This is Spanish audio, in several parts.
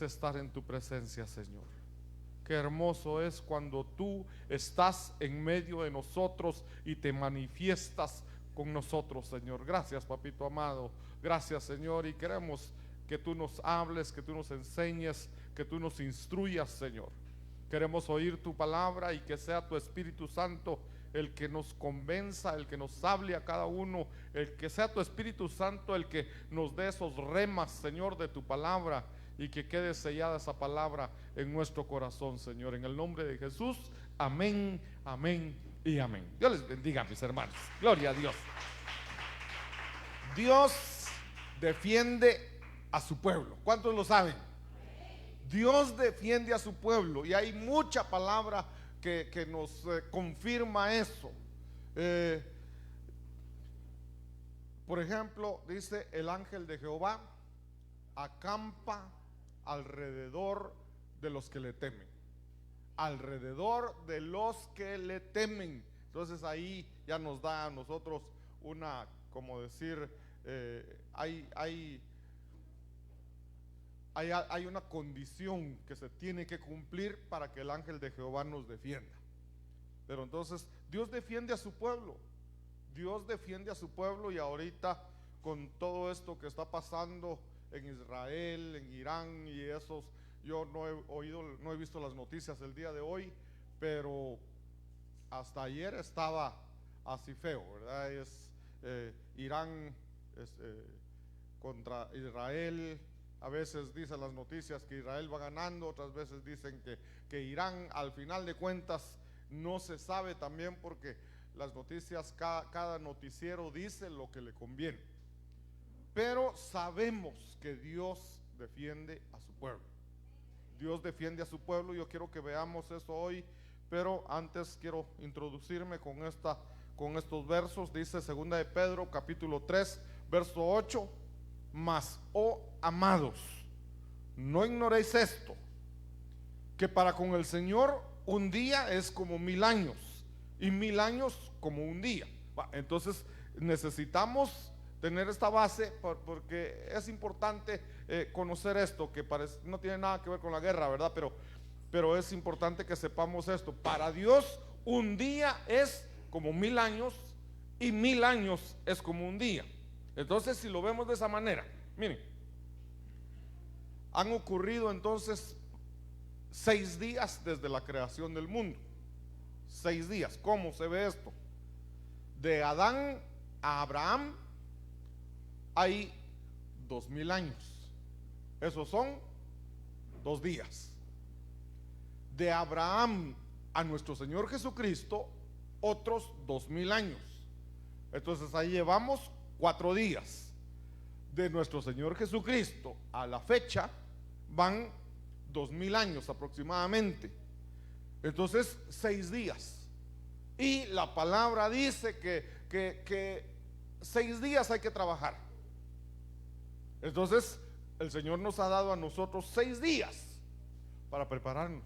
estar en tu presencia, Señor. Qué hermoso es cuando tú estás en medio de nosotros y te manifiestas con nosotros, Señor. Gracias, papito amado. Gracias, Señor. Y queremos que tú nos hables, que tú nos enseñes, que tú nos instruyas, Señor. Queremos oír tu palabra y que sea tu Espíritu Santo el que nos convenza, el que nos hable a cada uno, el que sea tu Espíritu Santo el que nos dé esos remas, Señor, de tu palabra, y que quede sellada esa palabra en nuestro corazón, Señor. En el nombre de Jesús, amén, amén y amén. Dios les bendiga, mis hermanos. Gloria a Dios. Dios defiende a su pueblo. ¿Cuántos lo saben? Dios defiende a su pueblo, y hay mucha palabra que nos confirma eso. Por ejemplo, dice: el ángel de Jehová acampa alrededor de los que le temen. Alrededor de los que le temen. Entonces ahí ya nos da a nosotros una, como decir, hay una condición que se tiene que cumplir para que el ángel de Jehová nos defienda. Pero entonces Dios defiende a su pueblo. Dios defiende a su pueblo, y ahorita con todo esto que está pasando en Israel, en Irán y esos, yo no he visto las noticias el día de hoy, pero hasta ayer estaba así feo, ¿verdad? Irán contra Israel. A veces dicen las noticias que Israel va ganando, otras veces dicen que Irán, al final de cuentas no se sabe también, porque las noticias, cada noticiero dice lo que le conviene. Pero sabemos que Dios defiende a su pueblo. Dios defiende a su pueblo. Yo quiero que veamos eso hoy, pero antes quiero introducirme con estos versos. Dice 2 de Pedro capítulo 3 verso 8: mas, oh amados, no ignoréis esto, que para con el Señor un día es como 1000 años, y 1000 años como un día. Entonces necesitamos tener esta base, porque es importante conocer esto, que no tiene nada que ver con la guerra, ¿verdad? Pero es importante que sepamos esto. Para Dios un día es como 1000 años, y 1000 años es como un día. Entonces, si lo vemos de esa manera, miren, han ocurrido entonces 6 días desde la creación del mundo. 6 días. ¿Cómo se ve esto? De Adán a Abraham hay 2000 años. Esos son 2 días. De Abraham a nuestro Señor Jesucristo, otros 2000 años. Entonces ahí llevamos 4 días. De nuestro Señor Jesucristo a la fecha van 2000 años aproximadamente. Entonces 6 días. Y la palabra dice que 6 días hay que trabajar. Entonces el Señor nos ha dado a nosotros 6 días para prepararnos,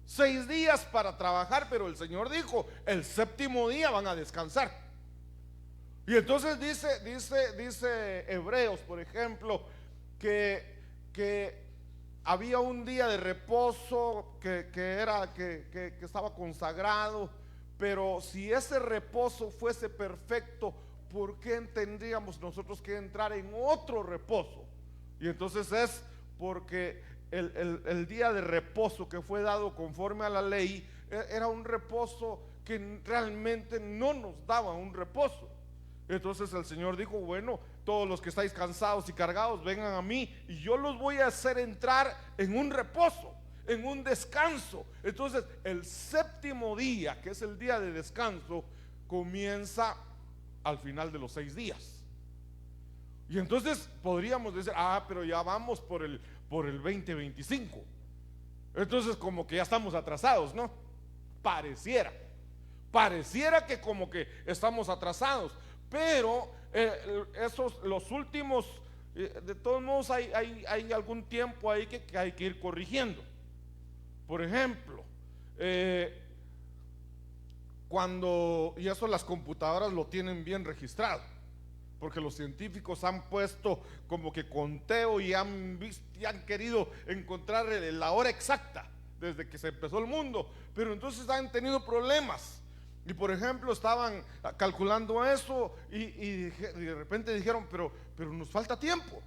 6 días para trabajar, pero el Señor dijo: el séptimo día van a descansar. Y entonces dice Hebreos, por ejemplo, que había un día de reposo que estaba consagrado. Pero si ese reposo fuese perfecto, ¿por qué tendríamos nosotros que entrar en otro reposo? Y entonces es porque el día de reposo que fue dado conforme a la ley era un reposo que realmente no nos daba un reposo. Entonces el Señor dijo: bueno, todos los que estáis cansados y cargados, vengan a mí, y yo los voy a hacer entrar en un reposo, en un descanso. Entonces el séptimo día, que es el día de descanso, comienza al final de los 6 días. Y entonces podríamos decir: pero ya vamos por el 2025. Entonces como que ya estamos atrasados, ¿no? Pareciera que como que estamos atrasados. Pero los últimos, de todos modos hay algún tiempo ahí que hay que ir corrigiendo. Por ejemplo, y eso las computadoras lo tienen bien registrado, porque los científicos han puesto como que conteo y han querido encontrar la hora exacta desde que se empezó el mundo, pero entonces han tenido problemas. Y por ejemplo estaban calculando eso y de repente dijeron, pero nos falta tiempo.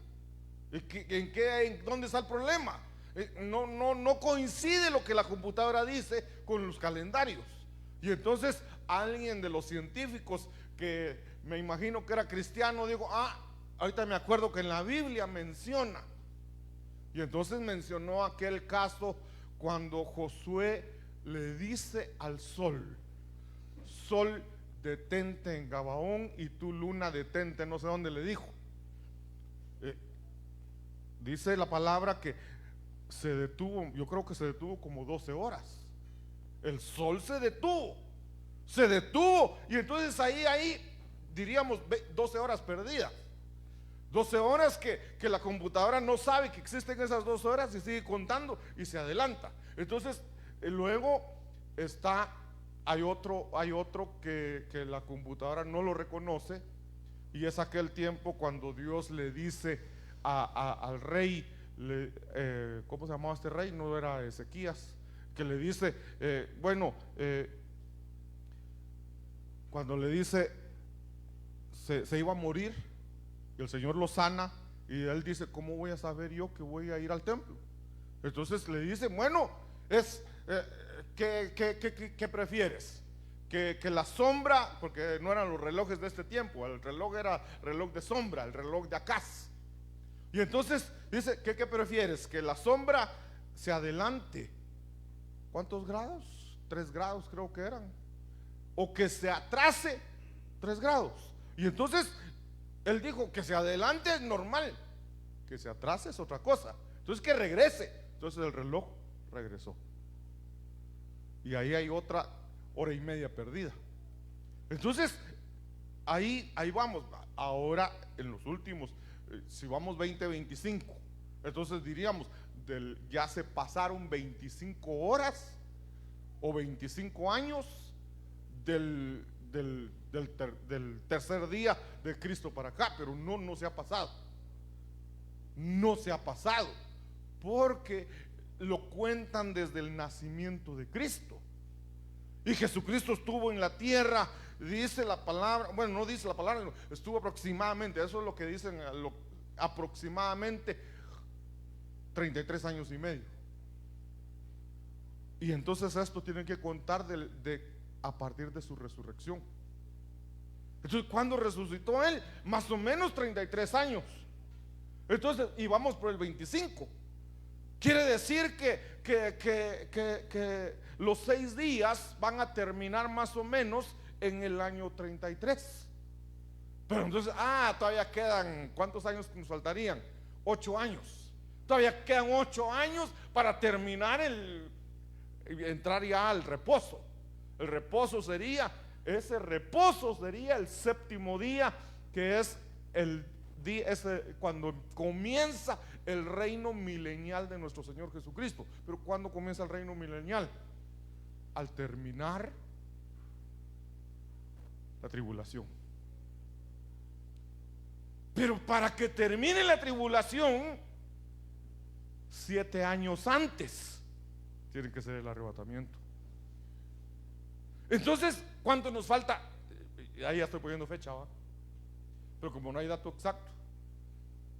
¿En dónde está el problema? No coincide lo que la computadora dice con los calendarios. Y entonces alguien de los científicos, que me imagino que era cristiano, dijo, ahorita me acuerdo que en la Biblia menciona. Y entonces mencionó aquel caso cuando Josué le dice al sol: sol, detente en Gabaón, y tú, luna, detente no sé dónde, le dijo. Dice la palabra que se detuvo, yo creo que se detuvo como 12 horas. El sol se detuvo, y entonces ahí diríamos 12 horas perdidas. 12 horas que la computadora no sabe que existen esas 12 horas y sigue contando y se adelanta. Entonces luego hay otro que la computadora no lo reconoce, y es aquel tiempo cuando Dios le dice al rey, ¿cómo se llamaba este rey? No era Ezequías, que le dice, cuando le dice se iba a morir, y el Señor lo sana, y él dice, ¿cómo voy a saber yo que voy a ir al templo? Entonces le dice, bueno, ¿qué prefieres? Que la sombra, porque no eran los relojes de este tiempo, el reloj era reloj de sombra, el reloj de Acaz. Y entonces dice, ¿qué prefieres? Que la sombra se adelante, ¿cuántos grados? 3 grados creo que eran, o que se atrase 3 grados. Y entonces él dijo, que se adelante es normal, que se atrase es otra cosa. Entonces que regrese. Entonces el reloj regresó, y ahí hay otra hora y media perdida. Entonces ahí vamos. Ahora en los últimos, si vamos 20-25, entonces diríamos, ya se pasaron 25 horas o 25 años del tercer día de Cristo para acá, pero no se ha pasado. No se ha pasado, porque lo cuentan desde el nacimiento de Cristo. Y Jesucristo estuvo en la tierra, dice la palabra, bueno, no dice la palabra, estuvo aproximadamente, eso es lo que dicen, aproximadamente 33 años y medio. Y entonces esto tienen que contar a partir de su resurrección. Entonces, ¿cuándo resucitó él? Más o menos 33 años. Entonces, y vamos por el 25. Quiere decir que los 6 días van a terminar más o menos en el año 33. Pero entonces, todavía quedan, ¿cuántos años nos faltarían? 8 años. Todavía quedan 8 años para terminar entrar ya al reposo. Ese reposo sería el séptimo día, que es cuando comienza el reino milenial de nuestro Señor Jesucristo. Pero ¿cuándo comienza el reino milenial? Al terminar la tribulación. Pero para que termine la tribulación, 7 años antes tiene que ser el arrebatamiento. Entonces, ¿cuánto nos falta? Ahí ya estoy poniendo fecha, ¿va? Pero como no hay dato exacto,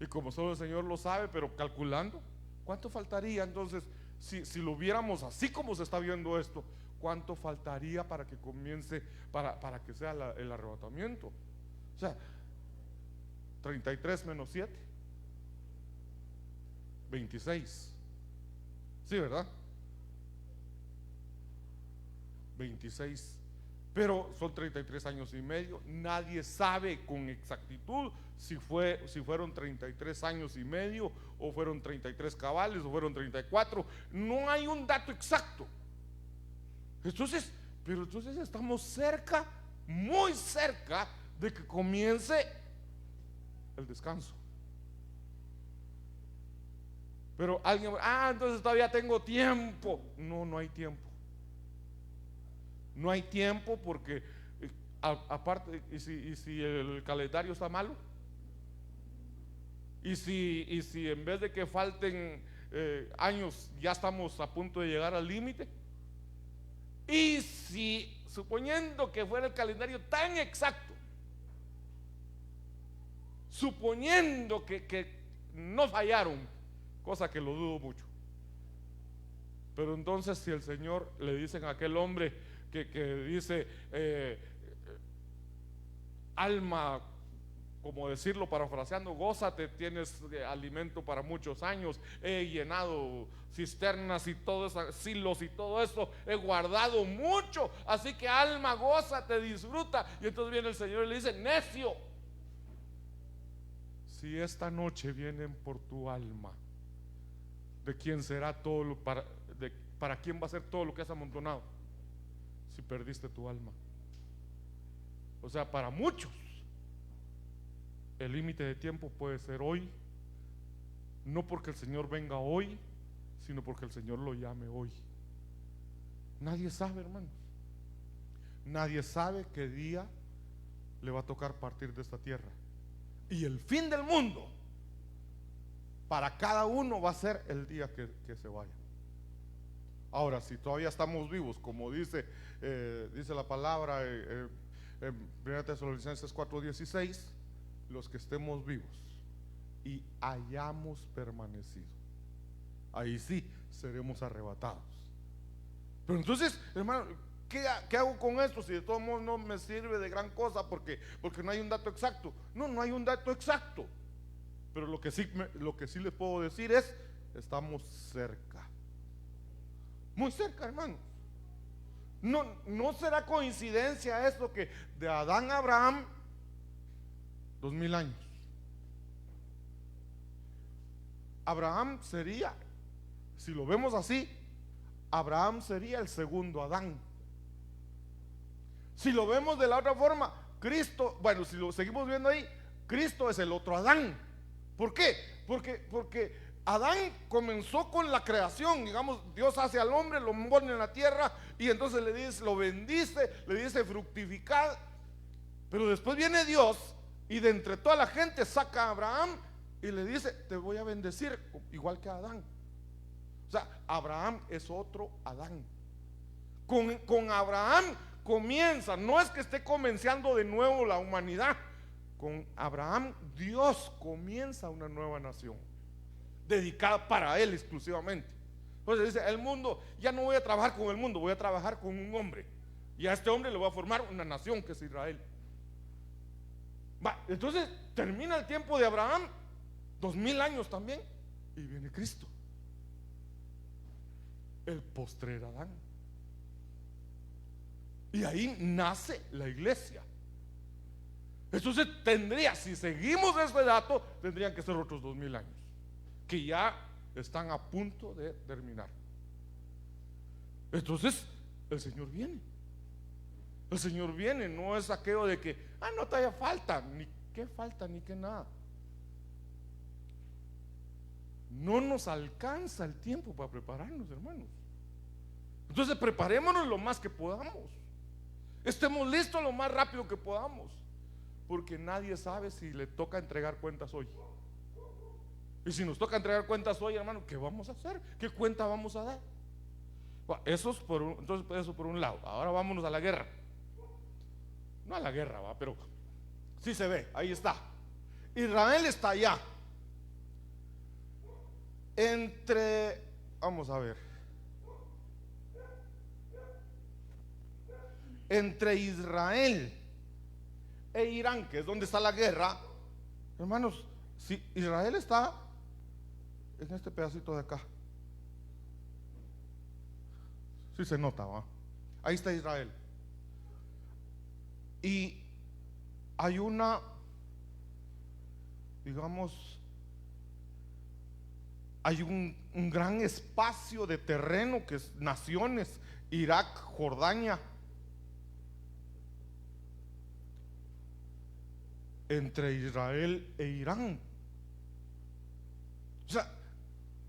y como solo el Señor lo sabe, pero calculando, ¿cuánto faltaría entonces? Si lo viéramos así como se está viendo esto, ¿cuánto faltaría para que comience, para que sea el arrebatamiento? O sea, 33 menos 7, 26. Sí, ¿verdad? 26. Pero son 33 años y medio. Nadie sabe con exactitud si fueron 33 años y medio, o fueron 33 cabales, o fueron 34. No hay un dato exacto. Entonces estamos cerca, muy cerca de que comience el descanso. Pero alguien, entonces todavía tengo tiempo. No hay tiempo. No hay tiempo, porque aparte, y si el calendario está malo, Y si en vez de que falten años ya estamos a punto de llegar al límite, y si suponiendo que fuera el calendario tan exacto, suponiendo que no fallaron, cosa que lo dudo mucho, pero entonces si el Señor le dicen a aquel hombre que dice alma, como decirlo parafraseando, gózate, tienes alimento para muchos años, he llenado cisternas y todo eso, silos y todo eso, he guardado mucho, así que alma, gózate, disfruta. Y entonces viene el Señor y le dice: necio, si esta noche vienen por tu alma, ¿de quién será todo lo para quién va a ser todo lo que has amontonado si perdiste tu alma? O sea, para muchos el límite de tiempo puede ser hoy, no porque el Señor venga hoy, sino porque el Señor lo llame hoy. Nadie sabe, hermanos. Nadie sabe qué día le va a tocar partir de esta tierra. Y el fin del mundo para cada uno va a ser el día que se vaya. Ahora, si todavía estamos vivos, como dice la palabra en 1 Tesalonicenses 4:16, los que estemos vivos y hayamos permanecido, ahí sí seremos arrebatados. Pero entonces, hermano, ¿qué hago con esto? Si de todos modos no me sirve de gran cosa porque no hay un dato exacto. No hay un dato exacto. Pero lo que sí les puedo decir es: estamos cerca. Muy cerca, hermano. No será coincidencia esto que de Adán a Abraham 2000 años. Abraham sería, si lo vemos así, Abraham sería el segundo Adán. Si lo vemos de la otra forma, Cristo, bueno, si lo seguimos viendo ahí, Cristo es el otro Adán. ¿Por qué? Porque Adán comenzó con la creación, digamos, Dios hace al hombre, lo pone en la tierra y entonces le dice, lo bendice, le dice fructificad. Pero después viene Dios y de entre toda la gente saca a Abraham y le dice: te voy a bendecir, igual que a Adán. O sea, Abraham es otro Adán. Con Abraham comienza, no es que esté comenzando de nuevo la humanidad. Con Abraham Dios comienza una nueva nación dedicada para él exclusivamente. Entonces dice: el mundo, ya no voy a trabajar con el mundo, voy a trabajar con un hombre, y a este hombre le voy a formar una nación que es Israel. Entonces termina el tiempo de Abraham, 2000 años también, y viene Cristo, el postrer Adán, y ahí nace la iglesia. Entonces si seguimos ese dato, tendrían que ser otros 2000 años, que ya están a punto de terminar. Entonces el Señor viene. El Señor viene, no es aquello de que no te haya falta, ni qué falta, ni qué nada. No nos alcanza el tiempo para prepararnos, hermanos. Entonces preparémonos lo más que podamos. Estemos listos lo más rápido que podamos, porque nadie sabe si le toca entregar cuentas hoy. Y si nos toca entregar cuentas hoy, hermano, ¿qué vamos a hacer? ¿Qué cuenta vamos a dar? Eso por un lado. Ahora vámonos a la guerra. No a la guerra, pero sí se ve, ahí está. Israel está allá. Vamos a ver. Entre Israel e Irán, que es donde está la guerra, hermanos, si Israel está en este pedacito de acá, sí se nota, ¿va? Ahí está Israel. Y hay hay un gran espacio de terreno que es naciones: Irak, Jordania. Entre Israel e Irán. O sea,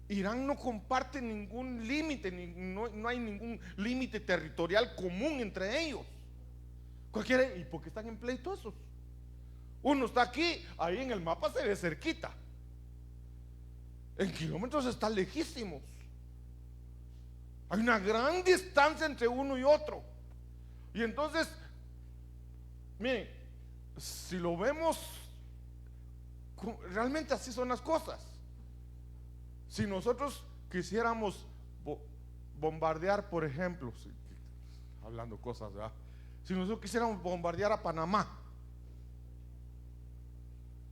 Irán no comparte ningún límite, no hay ningún límite territorial común entre ellos. Cualquiera, ¿y por qué están en pleito esos? Uno está aquí, ahí en el mapa se ve cerquita. En kilómetros está lejísimos. Hay una gran distancia entre uno y otro. Y entonces, miren, si lo vemos, realmente así son las cosas. Si nosotros quisiéramos bombardear, por ejemplo, hablando cosas, ¿verdad? Si nosotros quisiéramos bombardear a Panamá,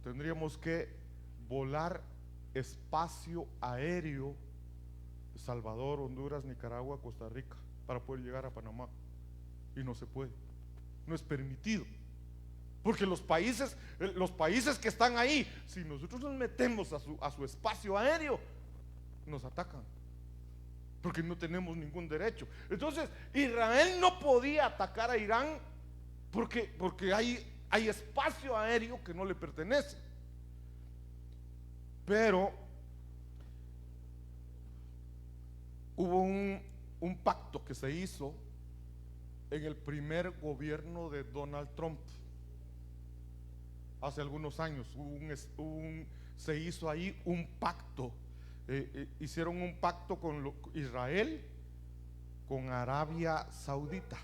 tendríamos que volar espacio aéreo de Salvador, Honduras, Nicaragua, Costa Rica, para poder llegar a Panamá. Y no se puede, no es permitido. Porque los países que están ahí, si nosotros nos metemos a su espacio aéreo, nos atacan, porque no tenemos ningún derecho. Entonces Israel no podía atacar a Irán porque hay espacio aéreo que no le pertenece. Pero hubo un pacto que se hizo en el primer gobierno de Donald Trump. Hace algunos años se hizo ahí un pacto. Hicieron un pacto con Israel, con Arabia Saudita.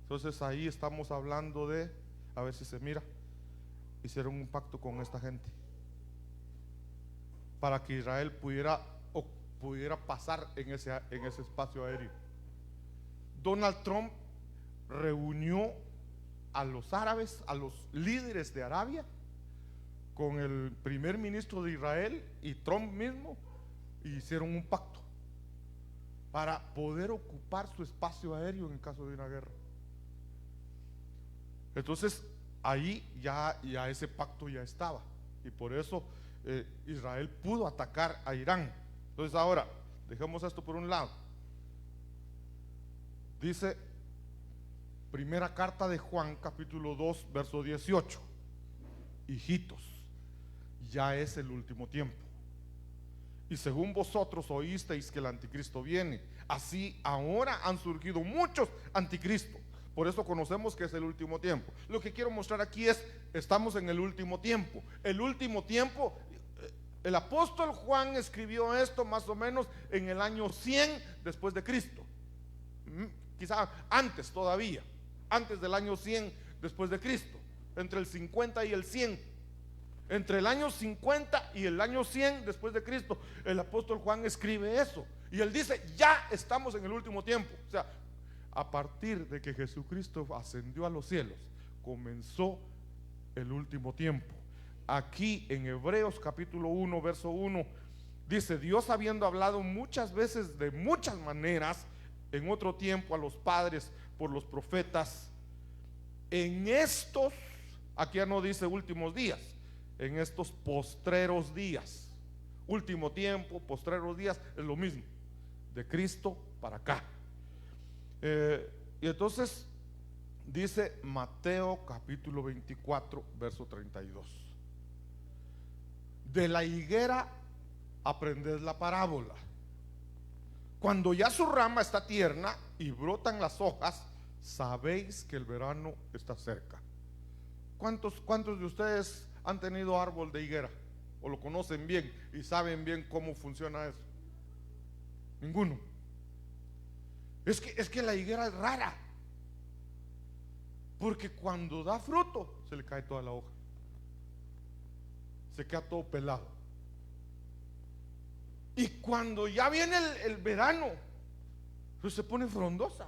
Entonces ahí estamos hablando de, a ver si se mira, hicieron un pacto con esta gente para que Israel pudiera pasar en ese espacio aéreo. Donald Trump reunió a los árabes, a los líderes de Arabia, con el primer ministro de Israel y Trump mismo, y hicieron un pacto para poder ocupar su espacio aéreo en caso de una guerra. Entonces ahí ya ese pacto ya estaba, y por eso Israel pudo atacar a Irán. Entonces ahora dejemos esto por un lado. Dice primera carta de Juan, capítulo 2, verso 18: hijitos, ya es el último tiempo, y según vosotros oísteis que el anticristo viene, así ahora han surgido muchos anticristos. Por eso conocemos que es el último tiempo. Lo que quiero mostrar aquí es, estamos en el último tiempo. El último tiempo, el apóstol Juan escribió esto más o menos en el año 100 después de Cristo. Quizá antes todavía, antes del año 100 después de Cristo, entre el 50 y el 100. Entre el año 50 y el año 100 después de Cristo, el apóstol Juan escribe eso. Y él dice, ya estamos en el último tiempo. O sea, a partir de que Jesucristo ascendió a los cielos, comenzó el último tiempo. Aquí en Hebreos capítulo 1, verso 1, dice: Dios, habiendo hablado muchas veces de muchas maneras en otro tiempo a los padres por los profetas, en estos, aquí ya no dice últimos días, en estos postreros días. Último tiempo, postreros días, es lo mismo, de Cristo para acá. Y entonces dice Mateo capítulo 24, verso 32: de la higuera aprended la parábola. Cuando ya su rama está tierna y brotan las hojas, sabéis que el verano está cerca. ¿Cuántos de ustedes han tenido árbol de higuera o lo conocen bien y saben bien cómo funciona eso? Ninguno. Es que la higuera es rara, porque cuando da fruto se le cae toda la hoja, se queda todo pelado. Y cuando ya viene el verano, pues se pone frondosa.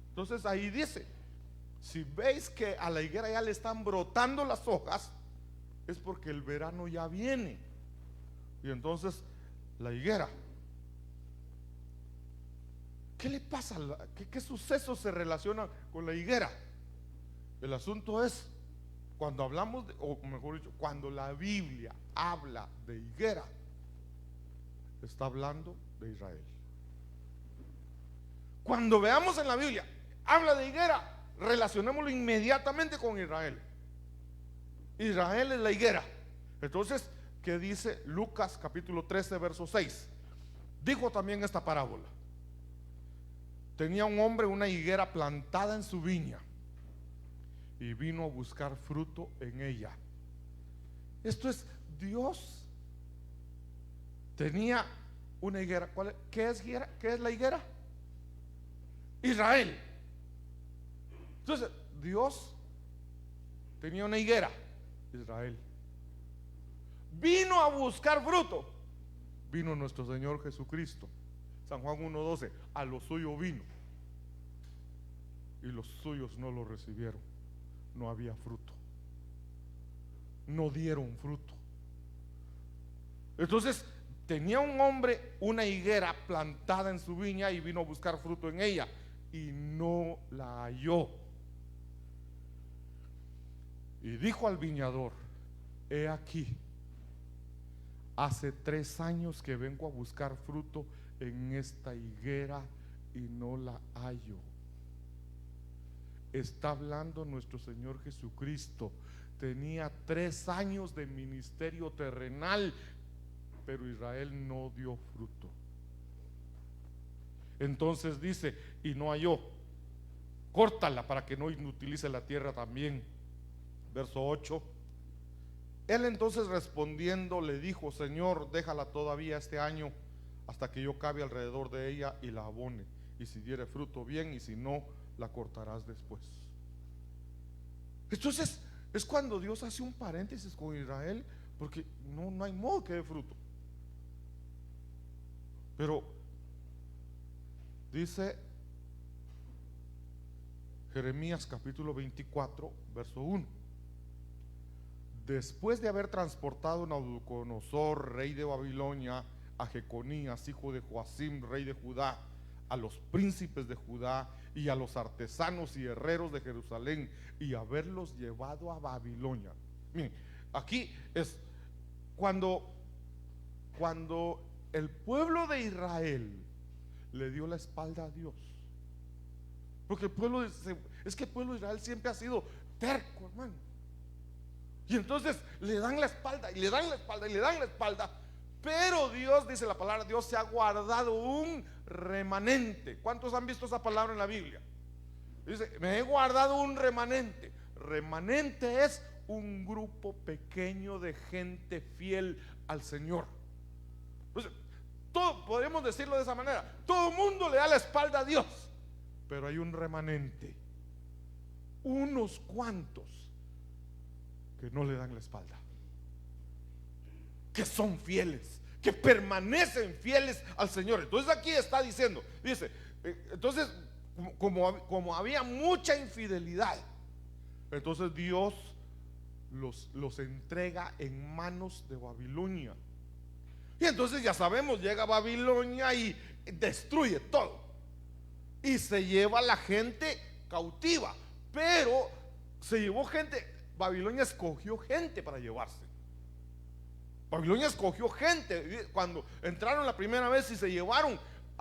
Entonces ahí dice, si veis que a la higuera ya le están brotando las hojas, es porque el verano ya viene. Y entonces la higuera, ¿qué le pasa? ¿Qué sucesos se relacionan con la higuera? El asunto es, cuando hablamos o mejor dicho, cuando la Biblia habla de higuera, está hablando de Israel. Cuando veamos en la Biblia habla de higuera, relacionémoslo inmediatamente con Israel. Israel es la higuera. Entonces, ¿qué dice Lucas capítulo 13, verso 6? Dijo también esta parábola: tenía un hombre una higuera plantada en su viña y vino a buscar fruto en ella. Esto es Dios tenía una higuera. ¿Qué es higuera? ¿Qué es la higuera? Israel. Entonces, Dios tenía una higuera, Israel. Vino a buscar fruto. Vino nuestro Señor Jesucristo. San Juan 1:12, a lo suyo vino y los suyos no lo recibieron. No había fruto, no dieron fruto. Entonces tenía un hombre una higuera plantada en su viña y vino a buscar fruto en ella y no la halló. Y dijo al viñador: he aquí, hace 3 años que vengo a buscar fruto en esta higuera y no la hallo. Está hablando nuestro Señor Jesucristo. Tenía 3 años de ministerio terrenal, pero Israel no dio fruto. Entonces dice: y no halló, córtala para que no inutilice la tierra también. Verso 8. Él entonces respondiendo le dijo: Señor, déjala todavía este año, hasta que yo cabe alrededor de ella y la abone, y si diere fruto bien, y si no, la cortarás después. Entonces es cuando Dios hace un paréntesis con Israel, porque no hay modo que dé fruto. Pero dice Jeremías capítulo 24 verso 1: después de haber transportado a Nabucodonosor, rey de Babilonia, a Jeconías, hijo de Joacim, rey de Judá, a los príncipes de Judá y a los artesanos y herreros de Jerusalén, y haberlos llevado a Babilonia. Miren, aquí es cuando el pueblo de Israel le dio la espalda a Dios. Porque el pueblo es que el pueblo de Israel siempre ha sido terco, hermano. Y entonces le dan la espalda y le dan la espalda y le dan la espalda. Pero Dios, dice la palabra, Dios se ha guardado un remanente. ¿Cuántos han visto esa palabra en la Biblia? Dice: me he guardado un remanente. Remanente es un grupo pequeño de gente fiel al Señor. Entonces, podemos decirlo de esa manera: todo el mundo le da la espalda a Dios, pero hay un remanente, unos cuantos que no le dan la espalda, que son fieles, que permanecen fieles al Señor. Entonces aquí está diciendo, dice, entonces como había mucha infidelidad, entonces Dios los entrega en manos de Babilonia. Y entonces ya sabemos, llega Babilonia y destruye todo y se lleva a la gente cautiva. Pero se llevó gente, Babilonia escogió gente para llevarse. Babilonia escogió gente. Cuando entraron la primera vez y se llevaron,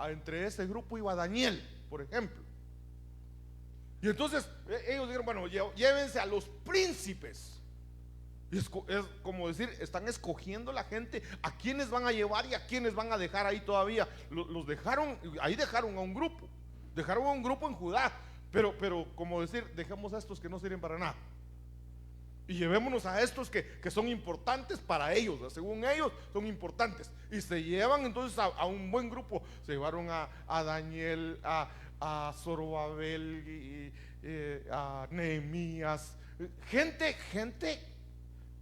entre ese grupo iba Daniel, por ejemplo. Y entonces ellos dijeron: bueno, llévense a los príncipes. Y es como decir, están escogiendo la gente a quienes van a llevar y a quienes van a dejar ahí todavía. Los dejaron, ahí dejaron a un grupo. Dejaron a un grupo en Judá. Pero como decir, dejemos a estos que no sirven para nada y llevémonos a estos que son importantes para ellos, según ellos son importantes. Y se llevan entonces a un buen grupo. Se llevaron a Daniel, a Zorobabel, a Nehemías, gente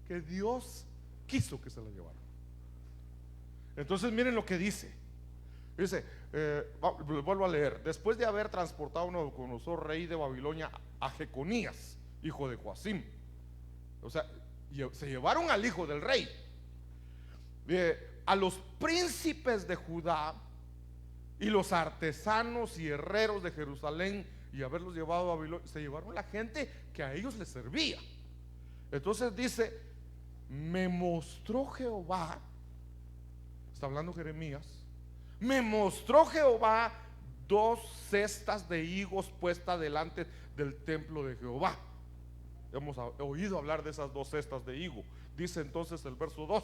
que Dios quiso que se la llevaran. Entonces miren lo que dice. Dice, vuelvo a leer: después de haber transportado a Nabucodonosor, rey de Babilonia, a Jeconías, hijo de Joacim. O sea, se llevaron al hijo del rey, a los príncipes de Judá y los artesanos y herreros de Jerusalén, y haberlos llevado a Babilonia. Se llevaron la gente que a ellos les servía. Entonces dice: me mostró Jehová, está hablando Jeremías, me mostró Jehová 2 cestas de higos puestas delante del templo de Jehová. Hemos oído hablar de esas 2 cestas de higo. Dice entonces el verso 2: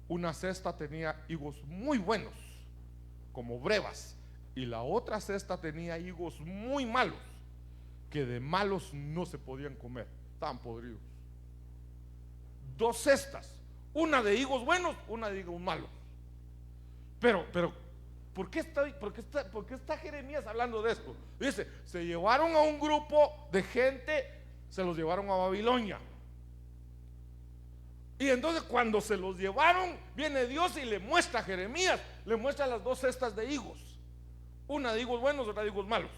una cesta tenía higos muy buenos, como brevas, y la otra cesta tenía higos muy malos, que de malos no se podían comer, estaban podridos. 2 cestas, una de higos buenos, una de higos malos. Pero, ¿por qué está Jeremías hablando de esto? Dice, se llevaron a un grupo de gente, se los llevaron a Babilonia. Y entonces cuando se los llevaron, viene Dios y le muestra a Jeremías, le muestra las dos cestas de higos. Una de higos buenos, otra de higos malos.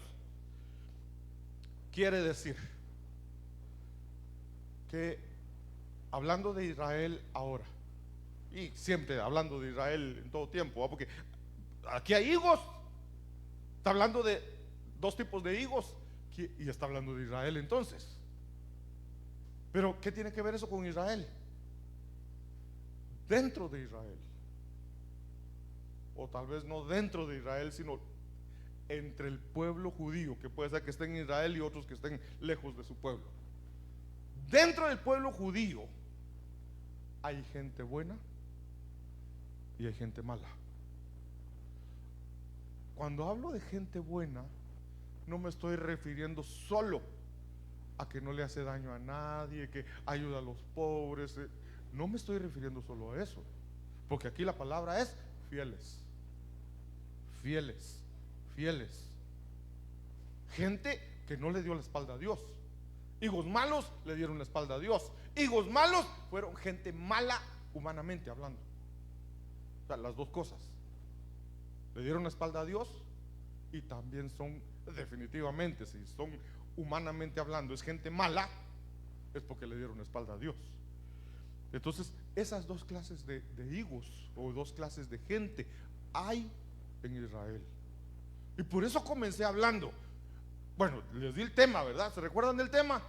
Quiere decir que hablando de Israel ahora, y siempre hablando de Israel en todo tiempo, ¿va? Porque aquí hay higos, está hablando de dos tipos de higos y está hablando de Israel entonces. Pero ¿qué tiene que ver eso con Israel? Dentro de Israel, o tal vez no dentro de Israel, sino entre el pueblo judío, que puede ser que estén en Israel y otros que estén lejos de su pueblo. Dentro del pueblo judío hay gente buena y hay gente mala. Cuando hablo de gente buena, no me estoy refiriendo solo a que no le hace daño a nadie, que ayuda a los pobres. No me estoy refiriendo solo a eso, porque aquí la palabra es fieles, fieles, fieles. Gente que no le dio la espalda a Dios. Higos malos le dieron la espalda a Dios. Higos malos fueron gente mala humanamente hablando. O sea, las dos cosas. Le dieron la espalda a Dios y también son, definitivamente, si son humanamente hablando, es gente mala, es porque le dieron la espalda a Dios. Entonces, esas dos clases de higos o dos clases de gente hay en Israel. Y por eso comencé hablando. Bueno, les di el tema, ¿verdad? ¿Se recuerdan del tema?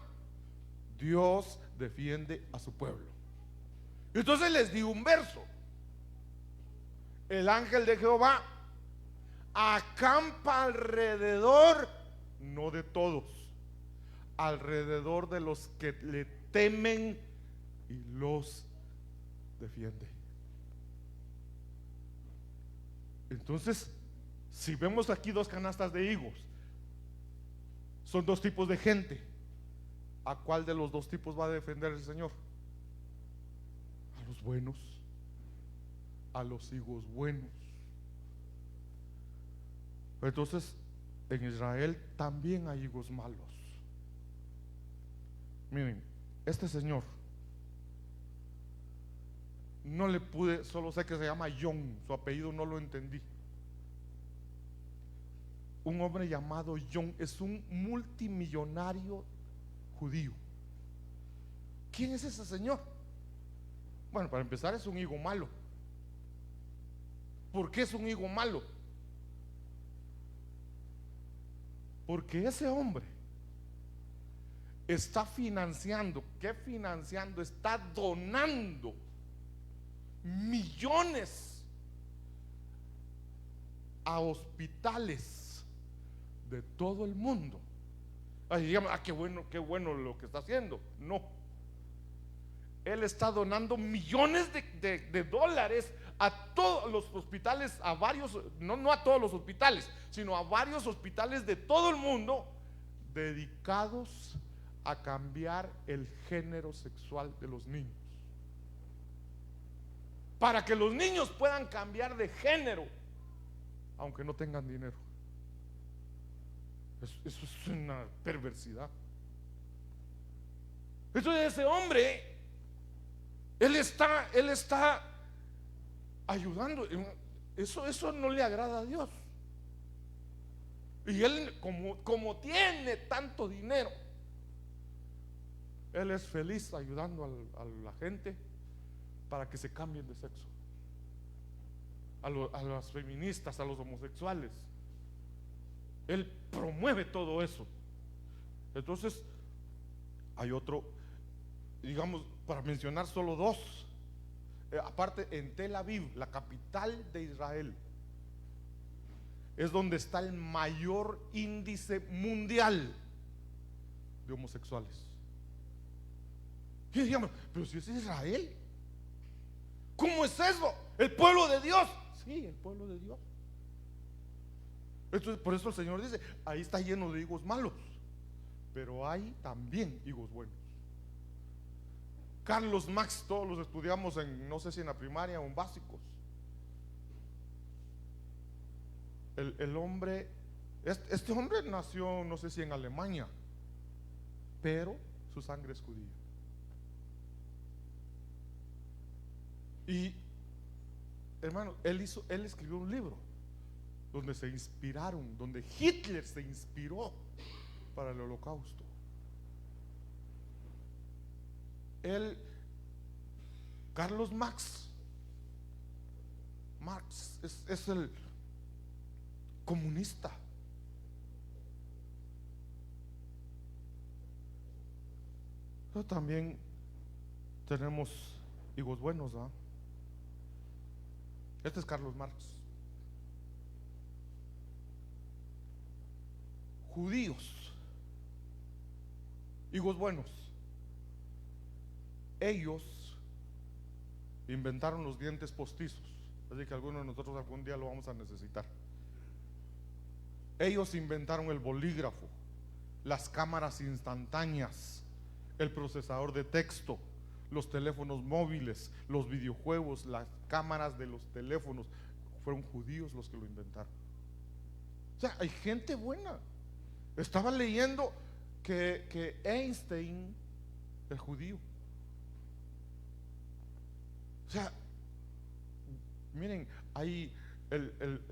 Dios defiende a su pueblo. Entonces les di un verso. El ángel de Jehová acampa alrededor, no de todos, alrededor de los que le temen y los defiende. Entonces, si vemos aquí dos canastas de higos, son dos tipos de gente. ¿A cuál de los dos tipos va a defender el Señor? A los buenos, a los higos buenos. Entonces, en Israel también hay higos malos. Miren, este señor, no le pude, solo sé que se llama John, su apellido no lo entendí. Un hombre llamado John es un multimillonario judío. ¿Quién es ese señor? Bueno, para empezar, es un higo malo. ¿Por qué es un higo malo? Porque ese hombre está financiando, ¿qué financiando? Está donando millones a hospitales de todo el mundo. Ahí digamos, qué bueno lo que está haciendo. No, él está donando millones de dólares a todos los hospitales, a varios, no a todos los hospitales, sino a varios hospitales de todo el mundo dedicados a cambiar el género sexual de los niños, para que los niños puedan cambiar de género aunque no tengan dinero. Eso es una perversidad. Entonces ese hombre, él está ayudando. Eso no le agrada a Dios. Y él, como tiene tanto dinero, él es feliz ayudando a la gente para que se cambien de sexo, a las feministas, a los homosexuales. Él promueve todo eso. Entonces hay otro, digamos, para mencionar solo dos. Aparte, en Tel Aviv, la capital de Israel, es donde está el mayor índice mundial de homosexuales. Y digamos, pero si es Israel, ¿cómo es eso? ¿El pueblo de Dios? Sí, el pueblo de Dios. Entonces, por eso el Señor dice, ahí está lleno de higos malos, pero hay también higos buenos. Carlos Marx, todos los estudiamos en, no sé si en la primaria o en básicos. el hombre, este hombre nació, no sé si en Alemania, pero su sangre es judía. Y hermano, él escribió un libro donde se inspiraron, donde Hitler se inspiró para el holocausto. Carlos Marx es el comunista. Pero también tenemos higos buenos, ¿ah? Este es Carlos Marx. Judíos, higos buenos. Ellos inventaron los dientes postizos, así que algunos de nosotros algún día lo vamos a necesitar. Ellos inventaron el bolígrafo, las cámaras instantáneas, el procesador de texto, los teléfonos móviles, los videojuegos, las cámaras de los teléfonos. Fueron judíos los que lo inventaron. O sea, hay gente buena. Estaba leyendo que Einstein es judío. O sea, miren, ahí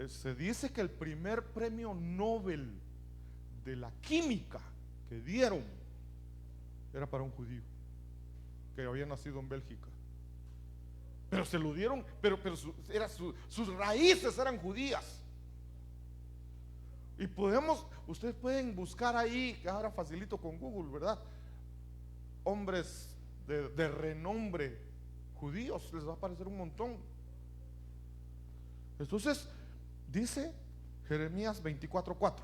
se dice que el primer premio Nobel de la química que dieron era para un judío que había nacido en Bélgica. Pero se lo dieron, pero sus raíces eran judías. Y ustedes pueden buscar ahí, que ahora facilito con Google, ¿verdad? Hombres de renombre judíos, les va a aparecer un montón. Entonces dice Jeremías 24:4: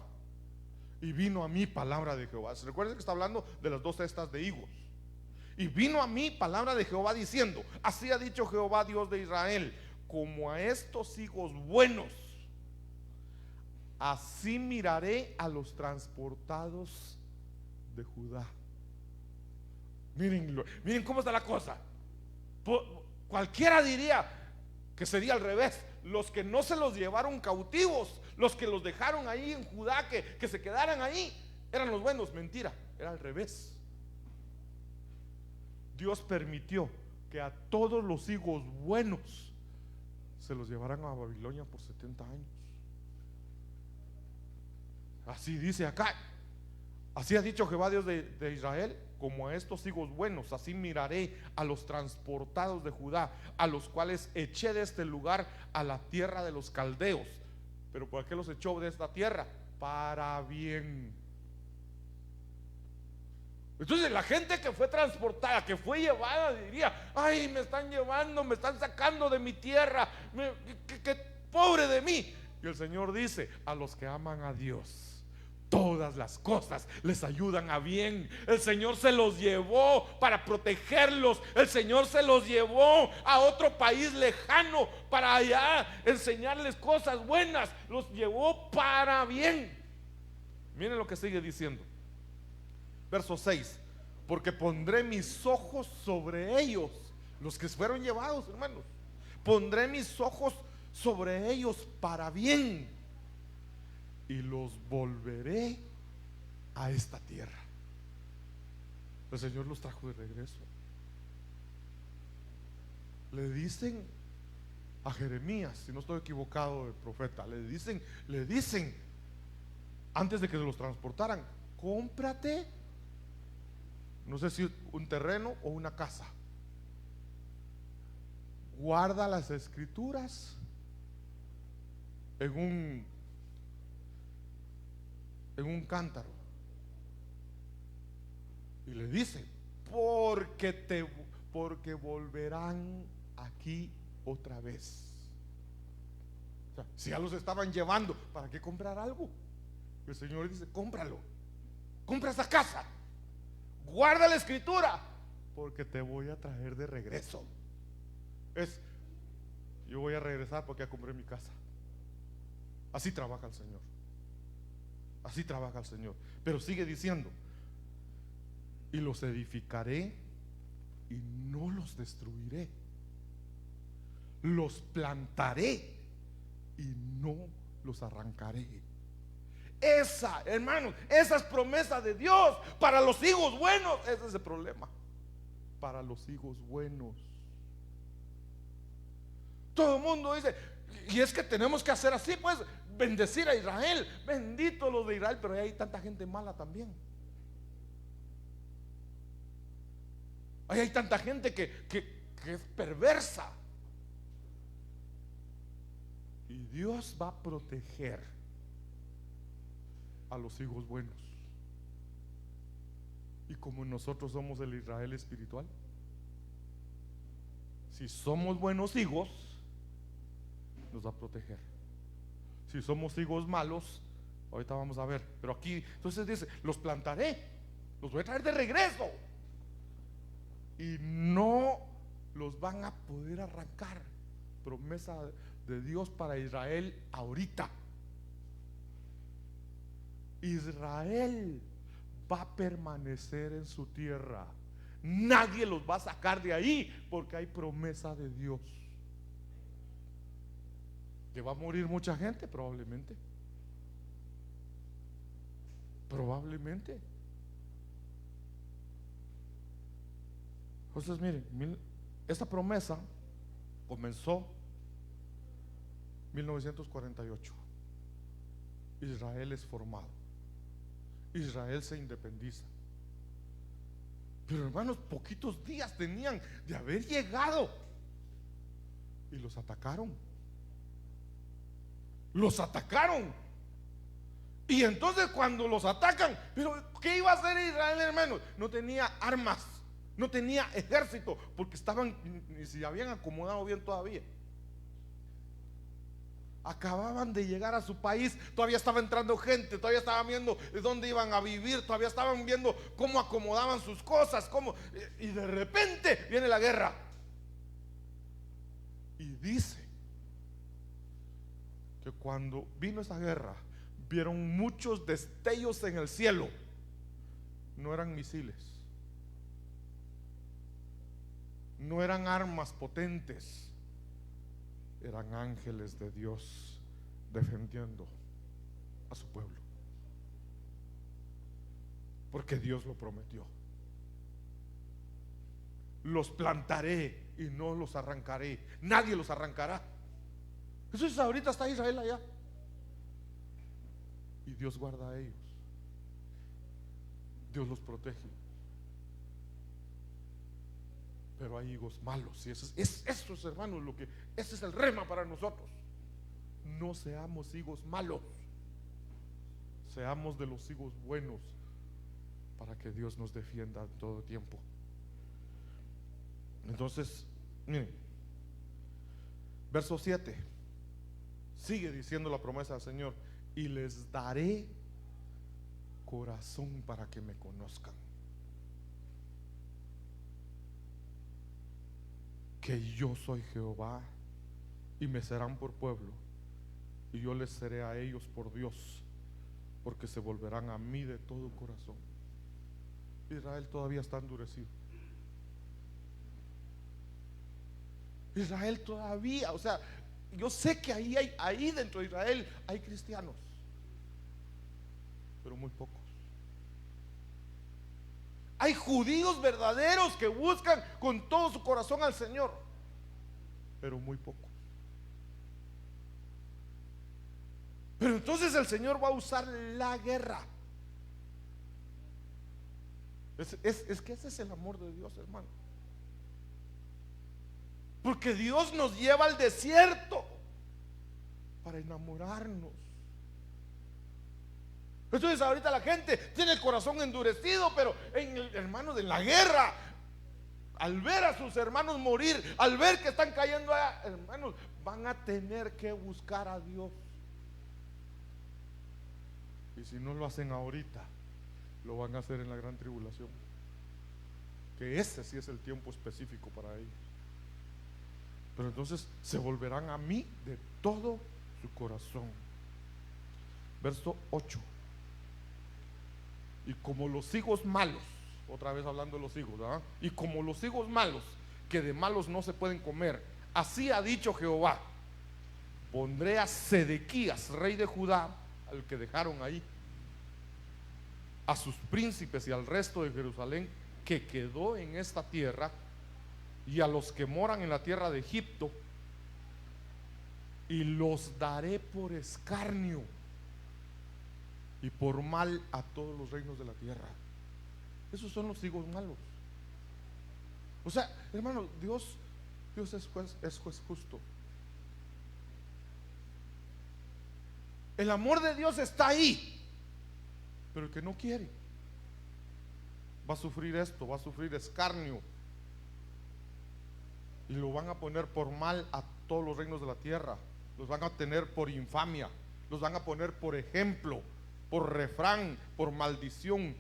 y vino a mí palabra de Jehová. ¿Se recuerdan que está hablando de las 2 cestas de higos? Y vino a mí palabra de Jehová diciendo: así ha dicho Jehová Dios de Israel, como a estos higos buenos, así miraré a los transportados de Judá. Miren cómo está la cosa. Cualquiera diría que sería al revés. Los que no se los llevaron cautivos, los que los dejaron ahí en Judá, que se quedaran ahí, eran los buenos. Mentira, era al revés. Dios permitió que a todos los higos buenos se los llevaran a Babilonia por 70 años. Así dice acá: así ha dicho Jehová Dios de Israel, como a estos higos buenos, así miraré a los transportados de Judá, a los cuales eché de este lugar a la tierra de los caldeos. ¿Pero por qué los echó de esta tierra? Para bien. Entonces la gente que fue transportada, que fue llevada, diría: ay, me están llevando, me están sacando de mi tierra, que pobre de mí. Y el Señor dice: a los que aman a Dios, todas las cosas les ayudan a bien. El Señor se los llevó para protegerlos. El Señor se los llevó a otro país lejano para allá enseñarles cosas buenas. Los llevó para bien. Miren lo que sigue diciendo. Verso 6: porque pondré mis ojos sobre ellos, los que fueron llevados, hermanos. Pondré mis ojos sobre ellos para bien, y los volveré a esta tierra. El Señor los trajo de regreso. Le dicen a Jeremías, si no estoy equivocado, el profeta, le dicen antes de que los transportaran: cómprate, no sé si un terreno o una casa, guarda las escrituras en un cántaro, y le dice: porque volverán aquí otra vez. O sea, si ya los estaban llevando, ¿para qué comprar algo? El Señor dice: cómpralo, compra esa casa, guarda la escritura, porque te voy a traer de regreso. Yo voy a regresar porque ya compré mi casa. Así trabaja el Señor. Así trabaja el Señor. Pero sigue diciendo: y los edificaré y no los destruiré. Los plantaré y no los arrancaré. Esa, hermanos, esa es promesa de Dios para los hijos buenos. Ese es el problema. Para los hijos buenos. Todo el mundo dice, y es que tenemos que hacer así, pues, bendecir a Israel. Bendito los de Israel, pero hay tanta gente mala también. Ahí hay tanta gente que es perversa. Y Dios va a proteger a los hijos buenos. Y como nosotros somos el Israel espiritual, si somos buenos hijos, nos va a proteger. Si somos hijos malos, ahorita vamos a ver, pero aquí entonces dice, los plantaré, los voy a traer de regreso, y no los van a poder arrancar. Promesa de Dios para Israel ahorita. Israel va a permanecer en su tierra. Nadie los va a sacar de ahí, porque hay promesa de Dios. Que va a morir mucha gente, probablemente. Probablemente. Entonces, miren, esta promesa comenzó 1948. Israel es formado. Israel se independiza. Pero hermanos, poquitos días tenían de haber llegado y los atacaron. Los atacaron. Y entonces cuando los atacan, pero ¿qué iba a hacer Israel, hermanos? No tenía armas, no tenía ejército, porque estaban, ni se habían acomodado bien todavía. Acababan de llegar a su país, todavía estaba entrando gente, todavía estaban viendo de dónde iban a vivir, todavía estaban viendo cómo acomodaban sus cosas, y de repente viene la guerra. Y dice que cuando vino esa guerra, vieron muchos destellos en el cielo. No eran misiles, no eran armas potentes, eran ángeles de Dios defendiendo a su pueblo, porque Dios lo prometió. Los plantaré y no los arrancaré. Nadie los arrancará. Entonces ahorita está Israel allá y Dios guarda a ellos. Dios los protege. Pero hay hijos malos, y eso es, hermanos, ese es el rema para nosotros. No seamos hijos malos, seamos de los hijos buenos, para que Dios nos defienda en todo tiempo. Entonces, miren, verso 7 sigue diciendo la promesa del Señor: y les daré corazón para que me conozcan, que yo soy Jehová, y me serán por pueblo, y yo les seré a ellos por Dios, porque se volverán a mí de todo corazón. Israel todavía está endurecido. Israel todavía, o sea, yo sé que ahí dentro de Israel hay cristianos, pero muy pocos. Hay judíos verdaderos que buscan con todo su corazón al Señor, pero muy pocos. Pero entonces el Señor va a usar la guerra. Es que ese es el amor de Dios, hermano. Porque Dios nos lleva al desierto para enamorarnos. Entonces ahorita la gente tiene el corazón endurecido, pero hermanos, en la guerra, al ver a sus hermanos morir, al ver que están cayendo allá, hermanos, van a tener que buscar a Dios. Y si no lo hacen ahorita, lo van a hacer en la gran tribulación, que ese sí es el tiempo específico para ellos. Pero entonces se volverán a mí de todo su corazón. Verso 8: y como los higos malos, otra vez hablando de los higos, ¿verdad? Y como los higos malos, que de malos no se pueden comer, así ha dicho Jehová: pondré a Sedequías, rey de Judá, al que dejaron ahí, a sus príncipes y al resto de Jerusalén que quedó en esta tierra, y a los que moran en la tierra de Egipto, y los daré por escarnio y por mal a todos los reinos de la tierra. Esos son los higos malos. O sea, hermano, Dios es juez justo. El amor de Dios está ahí, pero el que no quiere va a sufrir esto, va a sufrir escarnio, y lo van a poner por mal a todos los reinos de la tierra. Los van a tener por infamia, los van a poner por ejemplo, por refrán, por maldición,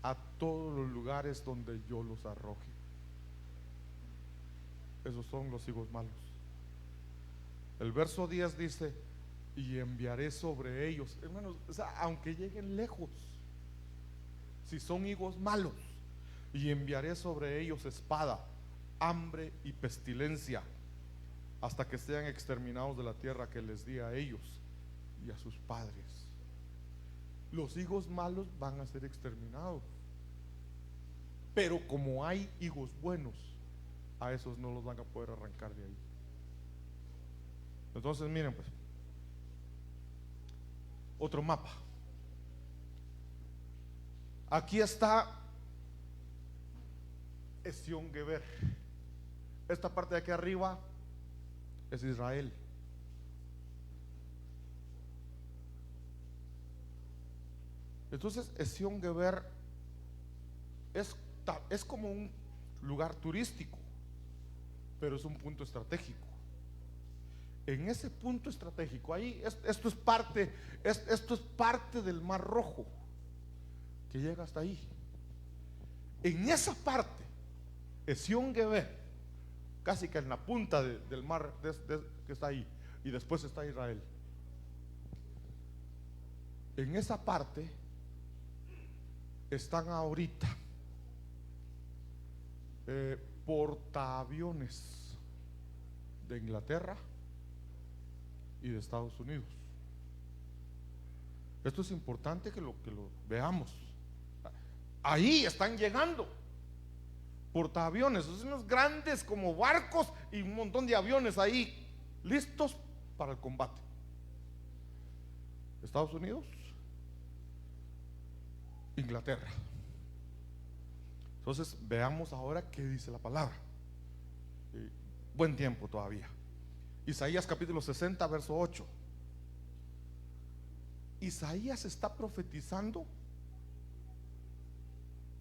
a todos los lugares donde yo los arroje. Esos son los higos malos. El verso 10 dice: y enviaré sobre ellos, hermanos, o sea, aunque lleguen lejos, si son higos malos, y enviaré sobre ellos espada, hambre y pestilencia, hasta que sean exterminados de la tierra que les di a ellos y a sus padres. Los higos malos van a ser exterminados, pero como hay higos buenos, a esos no los van a poder arrancar de ahí. Entonces miren pues, otro mapa. Aquí está Esión Geber. Esta parte de aquí arriba es Israel. Entonces Esión Geber es como un lugar turístico, pero es un punto estratégico. En ese punto estratégico, ahí esto es parte del Mar Rojo, que llega hasta ahí. En esa parte, Esión Geber, casi que en la punta del mar que está ahí, y después está Israel. En esa parte están ahorita portaaviones de Inglaterra y de Estados Unidos. Esto es importante que lo veamos. Ahí están llegando portaaviones, son unos grandes como barcos y un montón de aviones ahí listos para el combate. Estados Unidos, Inglaterra. Entonces veamos ahora qué dice la palabra. Buen tiempo todavía. Isaías capítulo 60 verso 8. Isaías está profetizando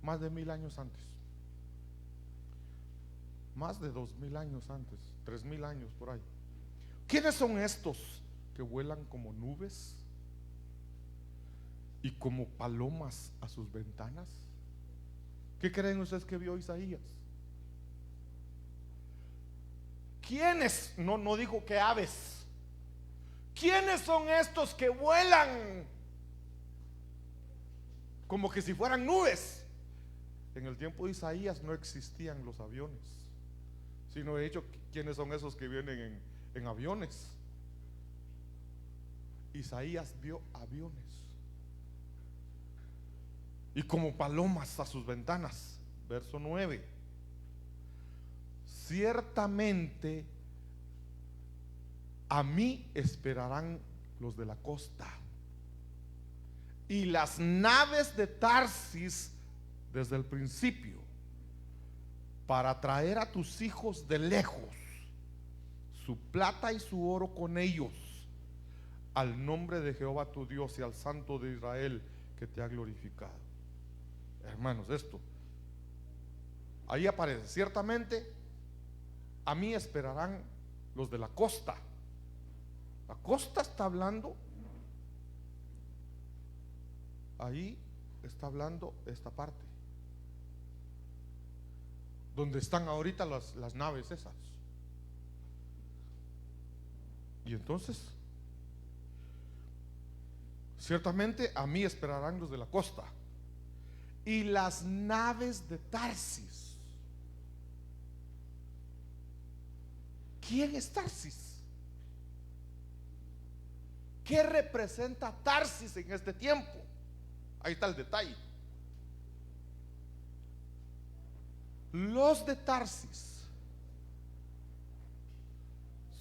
más de 1000 años antes, más de 2000 años antes, 3000 años por ahí. ¿Quiénes son estos que vuelan como nubes y como palomas a sus ventanas? ¿Qué creen ustedes que vio Isaías? ¿Quiénes? No dijo que aves. ¿Quiénes son estos que vuelan como que si fueran nubes? En el tiempo de Isaías no existían los aviones, sino de hecho, ¿quiénes son esos que vienen en aviones? Isaías vio aviones y como palomas a sus ventanas. Verso 9: ciertamente a mí esperarán los de la costa, y las naves de Tarsis desde el principio, para traer a tus hijos de lejos, su plata y su oro con ellos, al nombre de Jehová tu Dios y al Santo de Israel que te ha glorificado. Hermanos, esto ahí aparece: ciertamente a mí esperarán los de la costa. La costa está hablando, ahí está hablando esta parte donde están ahorita las naves esas. Y entonces, ciertamente a mí esperarán los de la costa y las naves de Tarsis. ¿Quién es Tarsis? ¿Qué representa Tarsis en este tiempo? Ahí está el detalle. Los de Tarsis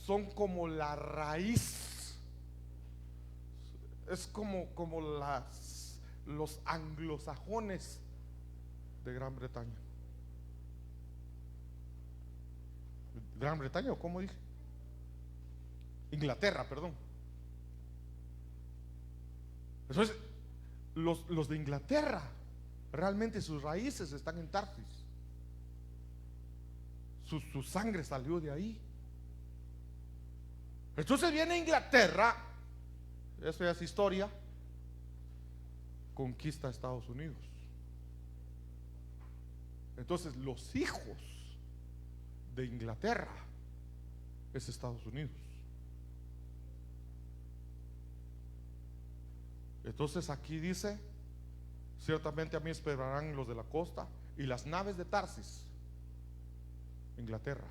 son como la raíz, es como los anglosajones de Gran Bretaña. ¿Gran Bretaña o cómo dije? Inglaterra, perdón. Entonces, los de Inglaterra, realmente sus raíces están en Tarsis. Su sangre salió de ahí. Entonces viene Inglaterra, eso ya es historia, conquista Estados Unidos. Entonces los hijos de Inglaterra es Estados Unidos. Entonces aquí dice: ciertamente a mí esperarán los de la costa y las naves de Tarsis, Inglaterra.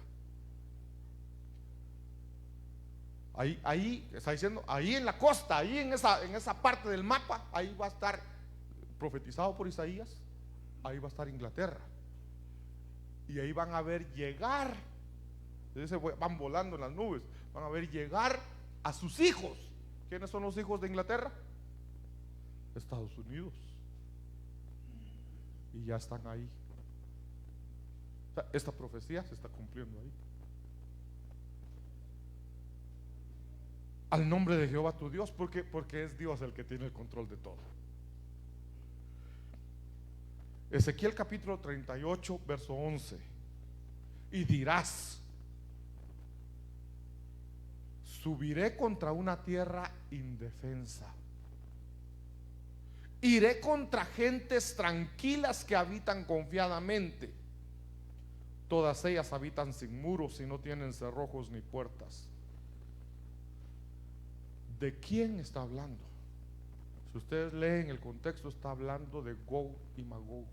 Ahí está diciendo, ahí en la costa, ahí en esa parte del mapa, ahí va a estar profetizado por Isaías, ahí va a estar Inglaterra. Y ahí van a ver llegar, van volando en las nubes, van a ver llegar a sus hijos. ¿Quiénes son los hijos de Inglaterra? Estados Unidos. Y ya están ahí. O sea, esta profecía se está cumpliendo ahí. Al nombre de Jehová tu Dios, porque es Dios el que tiene el control de todo. Ezequiel capítulo 38 verso 11. Y dirás: subiré contra una tierra indefensa, iré contra gentes tranquilas que habitan confiadamente. Todas ellas habitan sin muros y no tienen cerrojos ni puertas. ¿De quién está hablando? Si ustedes leen el contexto, está hablando de Gog y Magog.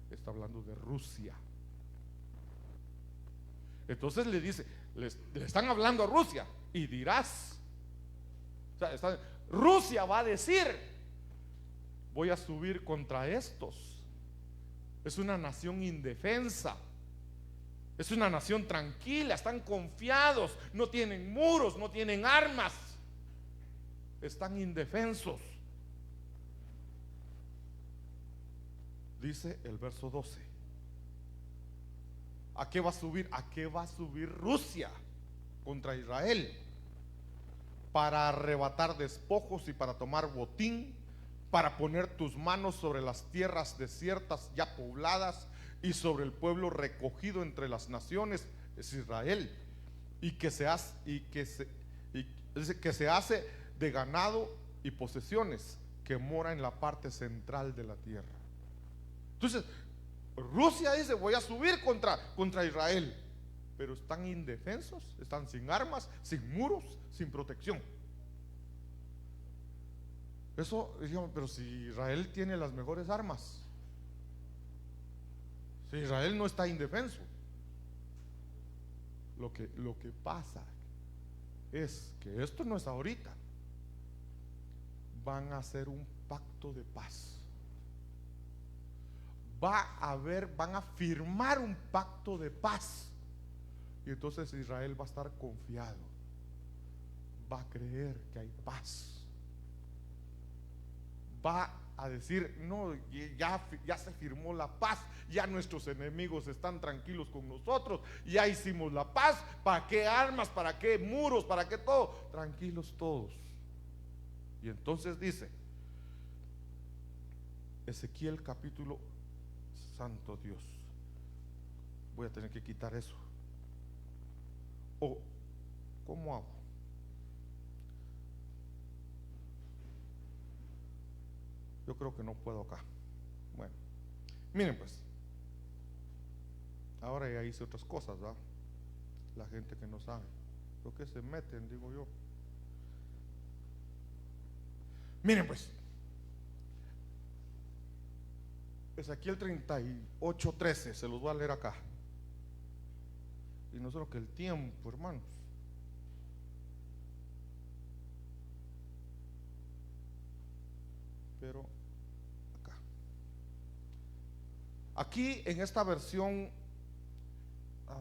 Está hablando de Rusia. Entonces le dice, le están hablando a Rusia y dirás, o sea, Rusia va a decir: voy a subir contra estos. Es una nación indefensa, es una nación tranquila, están confiados, no tienen muros, no tienen armas, están indefensos. Dice el verso 12: ¿a qué va a subir? ¿A qué va a subir Rusia contra Israel? Para arrebatar despojos y para tomar botín, para poner tus manos sobre las tierras desiertas ya pobladas y sobre el pueblo recogido entre las naciones, es Israel, y que se hace de ganado y posesiones, que mora en la parte central de la tierra. Entonces Rusia dice: voy a subir contra Israel, pero están indefensos, están sin armas, sin muros, sin protección. Eso, digamos, pero si Israel tiene las mejores armas, si Israel no está indefenso. Lo que pasa es que esto no es ahorita. Van a hacer un pacto de paz. Van a firmar un pacto de paz. Y entonces Israel va a estar confiado, va a creer que hay paz, va a decir: no, ya se firmó la paz, ya nuestros enemigos están tranquilos con nosotros, ya hicimos la paz. ¿Para qué armas? ¿Para qué muros? ¿Para qué todo? Tranquilos todos. Y entonces dice Ezequiel capítulo, santo Dios, voy a tener que quitar eso. ¿O cómo hago? Yo creo que no puedo acá. Bueno, miren pues, ahora ya hice otras cosas, ¿verdad? La gente que no sabe, ¿por qué se meten? Digo yo. Miren pues, Ezequiel 38:13, se los voy a leer acá. Y no solo que el tiempo, hermanos. pero acá. Aquí en esta versión,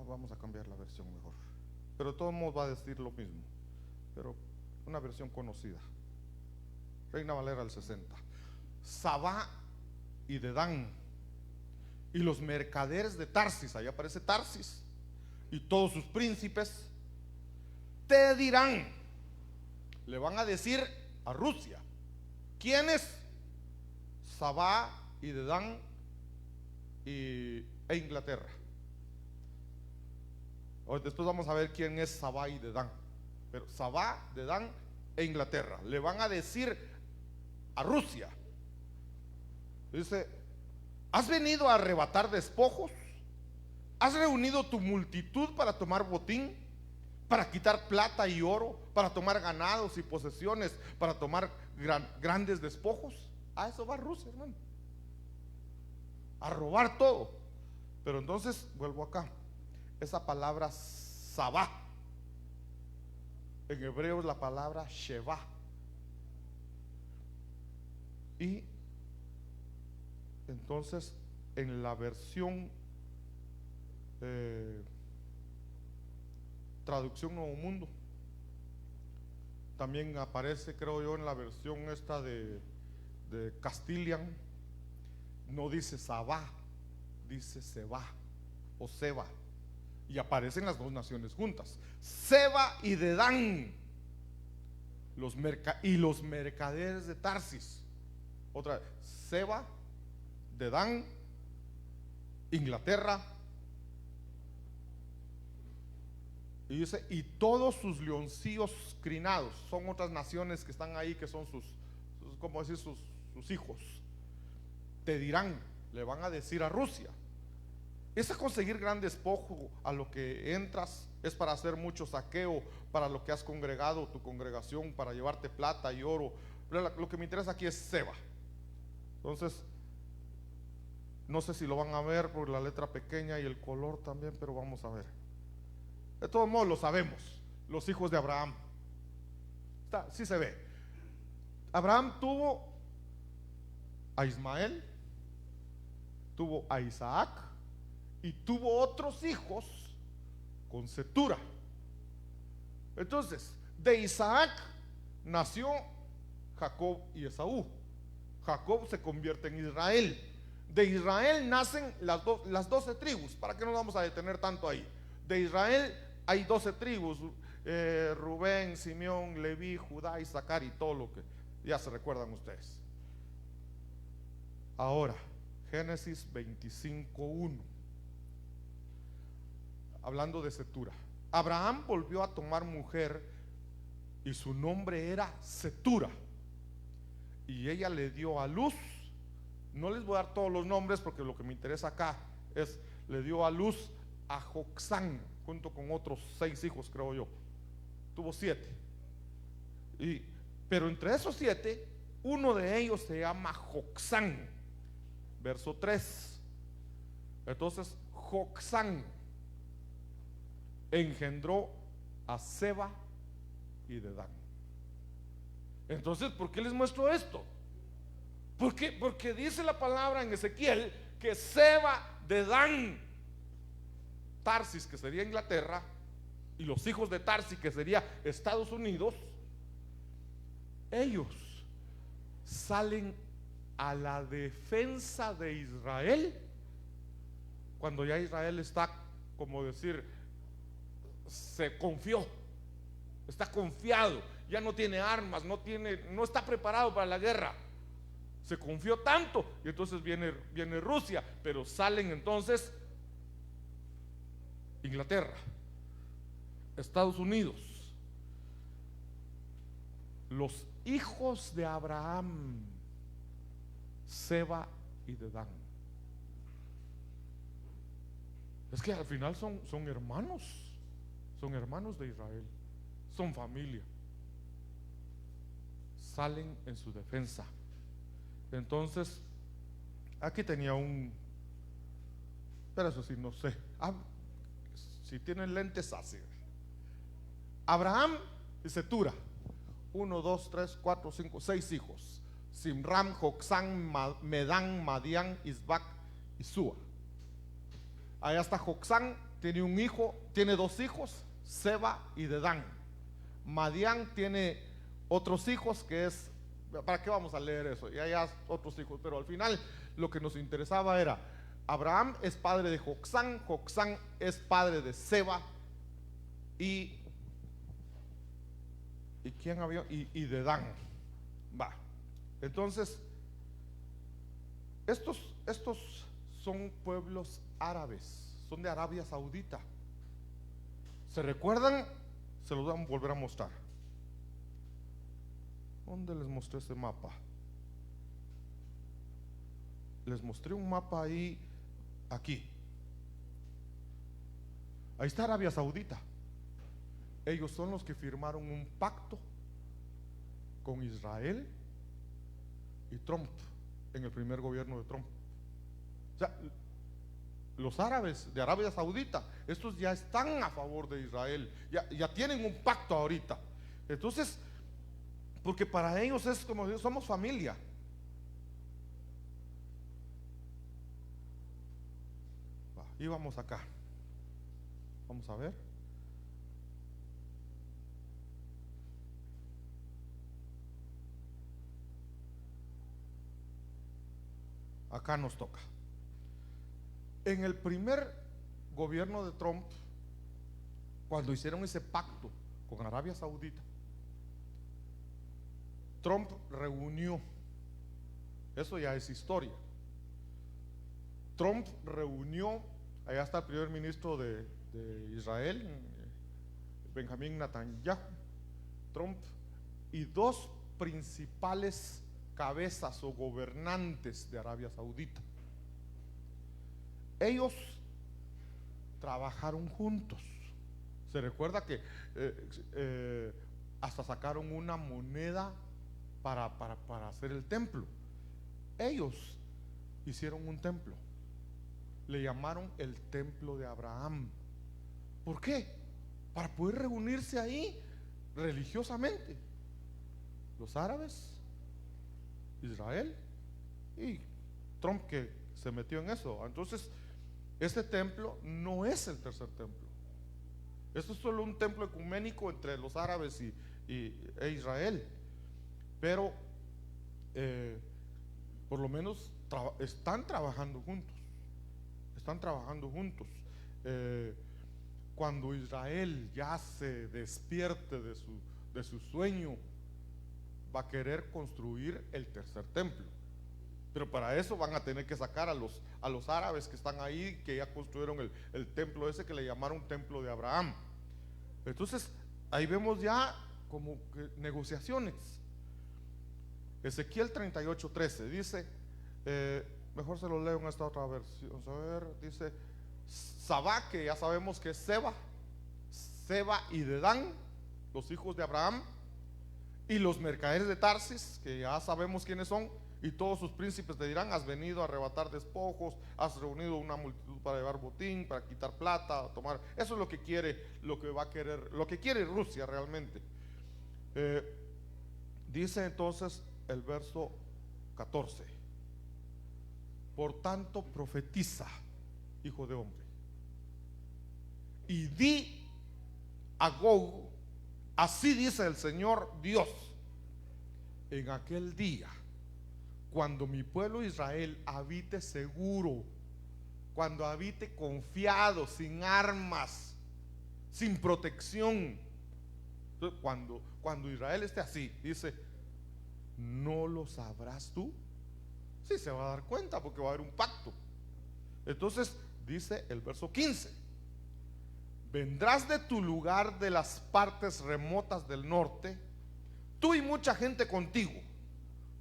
vamos a cambiar la versión mejor, pero de todos modos va a decir lo mismo, pero una versión conocida. Reina Valera del 60. Sabá y Dedán y los mercaderes de Tarsis, allá aparece Tarsis, y todos sus príncipes te dirán, le van a decir a Rusia. ¿Quiénes? Sabá y Dedán e Inglaterra. Después vamos a ver quién es Sabá y Dedán, pero Sabá, Dedán e Inglaterra le van a decir a Rusia. Dice: ¿has venido a arrebatar despojos? ¿Has reunido tu multitud para tomar botín? ¿Para quitar plata y oro? ¿Para tomar ganados y posesiones? ¿Para tomar grandes despojos? A eso va Rusia, hermano, a robar todo. Pero entonces vuelvo acá, esa palabra Sabá en hebreo es la palabra Sheva, y entonces en la versión Traducción Nuevo Mundo también aparece, creo yo, en la versión esta de Castilian, no dice Sabá, dice Seba o Seba, y aparecen las dos naciones juntas, Seba y Dedán, los mercaderes de Tarsis. Otra vez, Seba, Dedán, Inglaterra, y dice, y todos sus leoncillos crinados, son otras naciones que están ahí, que son ¿cómo decir? Sus hijos. Te dirán, le van a decir a Rusia. Es a conseguir gran despojo a lo que entras, es para hacer mucho saqueo, para lo que has congregado tu congregación, para llevarte plata y oro. Pero lo que me interesa aquí es Seba. Entonces, no sé si lo van a ver por la letra pequeña y el color también, pero vamos a ver. De todos modos lo sabemos, los hijos de Abraham. Sí se ve. Abraham tuvo a Ismael, tuvo a Isaac y tuvo otros hijos con Cetura. Entonces, de Isaac nació Jacob y Esaú. Jacob se convierte en Israel. De Israel nacen las 12 tribus. ¿Para qué nos vamos a detener tanto ahí? De Israel hay 12 tribus, Rubén, Simeón, Leví, Judá, Isaacar y todo lo que ya se recuerdan ustedes. Ahora, Génesis 25:1, hablando de Cetura. Abraham volvió a tomar mujer y su nombre era Cetura, y ella le dio a luz. No les voy a dar todos los nombres porque lo que me interesa acá es, le dio a luz a Joxán, junto con otros 6 hijos, creo yo. Tuvo 7. Pero entre esos 7, uno de ellos se llama Joxán. Verso 3. Entonces Joxán engendró a Seba y Dedán. Entonces, ¿por qué les muestro esto? Porque dice la palabra en Ezequiel que Seba, Dedán, Tarsis, que sería Inglaterra, y los hijos de Tarsis, que sería Estados Unidos, ellos salen a la defensa de Israel cuando ya Israel está, como decir, se confió, está confiado, ya no tiene armas, no está preparado para la guerra, se confió tanto, y entonces viene Rusia, pero salen entonces Inglaterra, Estados Unidos, los hijos de Abraham, Seba y Dedán. Es que al final son hermanos de Israel, son familia, salen en su defensa. Entonces, aquí tenía pero eso sí, no sé. Si tienen lentes, así. Abraham y Cetura, 1, 2, 3, 4, 5, 6 hijos. Simram, Joxán, Medán, Madián, Isbac y Súa. Allá está Joxán, tiene un hijo, tiene dos hijos, Seba y Dedán. Madián tiene otros hijos que es, ¿para qué vamos a leer eso? Y allá otros hijos, pero al final lo que nos interesaba era, Abraham es padre de Joxán, Joxán es padre de Seba y ¿quién había? Y Dedán. Va. Entonces, estos son pueblos árabes, son de Arabia Saudita. ¿Se recuerdan? Se los vamos a volver a mostrar. ¿Dónde les mostré ese mapa? Les mostré un mapa ahí, aquí. Ahí está Arabia Saudita. Ellos son los que firmaron un pacto con Israel y Trump en el primer gobierno de Trump. O sea, los árabes de Arabia Saudita, estos ya están a favor de Israel, ya tienen un pacto ahorita. Entonces, porque para ellos es como somos familia. Y vamos acá. Vamos a ver. Acá nos toca. En el primer gobierno de Trump, cuando hicieron ese pacto con Arabia Saudita, Trump reunió, eso ya es historia, Trump reunió, allá está el primer ministro de Israel, Benjamín Netanyahu, Trump, y dos principales cabezas o gobernantes de Arabia Saudita. Ellos trabajaron juntos. Se recuerda que hasta sacaron una moneda para hacer el templo. Ellos hicieron un templo, le llamaron el templo de Abraham. ¿Por qué? Para poder reunirse ahí religiosamente, los árabes, Israel y Trump, que se metió en eso. Entonces, este templo no es el tercer templo. Esto es solo un templo ecuménico entre los árabes e Israel. Pero por lo menos están trabajando juntos. Están trabajando juntos. Cuando Israel ya se despierte de su sueño, va a querer construir el tercer templo. Pero para eso van a tener que sacar a los árabes que están ahí, que ya construyeron el templo ese que le llamaron templo de Abraham. Entonces ahí vemos ya como que negociaciones. Ezequiel 38:13 dice, mejor se lo leo en esta otra versión. Vamos a ver, dice Sabá, que ya sabemos que es Seba y Dedán, los hijos de Abraham, y los mercaderes de Tarsis, que ya sabemos quiénes son, y todos sus príncipes te dirán: has venido a arrebatar despojos, has reunido una multitud para llevar botín, para quitar plata, tomar. Eso es lo que quiere, lo que va a querer, lo que quiere Rusia realmente. Dice entonces el verso 14: por tanto profetiza, hijo de hombre, y di a Gog, así dice el Señor Dios, en aquel día, cuando mi pueblo Israel habite seguro, cuando habite confiado, sin armas, sin protección. Entonces, cuando Israel esté así, dice, ¿no lo sabrás tú? Sí, se va a dar cuenta, porque va a haber un pacto. Entonces dice el verso 15: vendrás de tu lugar, de las partes remotas del norte, tú y mucha gente contigo,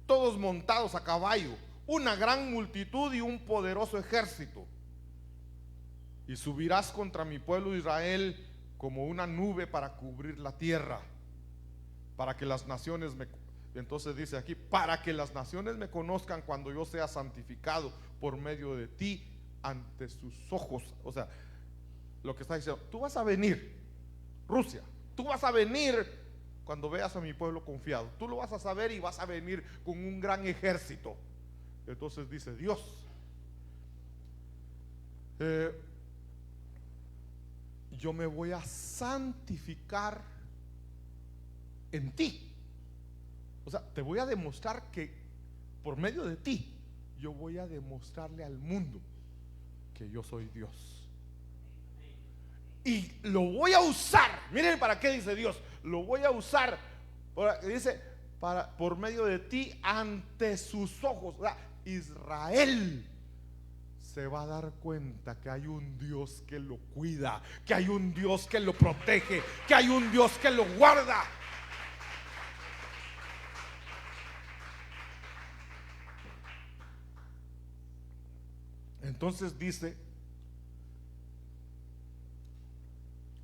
todos montados a caballo, una gran multitud y un poderoso ejército, y subirás contra mi pueblo Israel como una nube para cubrir la tierra, para que las naciones entonces dice aquí, para que las naciones me conozcan cuando yo sea santificado por medio de ti ante sus ojos. O sea, lo que está diciendo, tú vas a venir, Rusia, tú vas a venir cuando veas a mi pueblo confiado, tú lo vas a saber y vas a venir con un gran ejército. Entonces dice Dios, yo me voy a santificar en ti. O sea, te voy a demostrar que por medio de ti yo voy a demostrarle al mundo que yo soy Dios. Y lo voy a usar. Miren para qué dice Dios. Lo voy a usar. Dice, por medio de ti ante sus ojos. O sea, Israel se va a dar cuenta que hay un Dios que lo cuida, que hay un Dios que lo protege, que hay un Dios que lo guarda. Entonces dice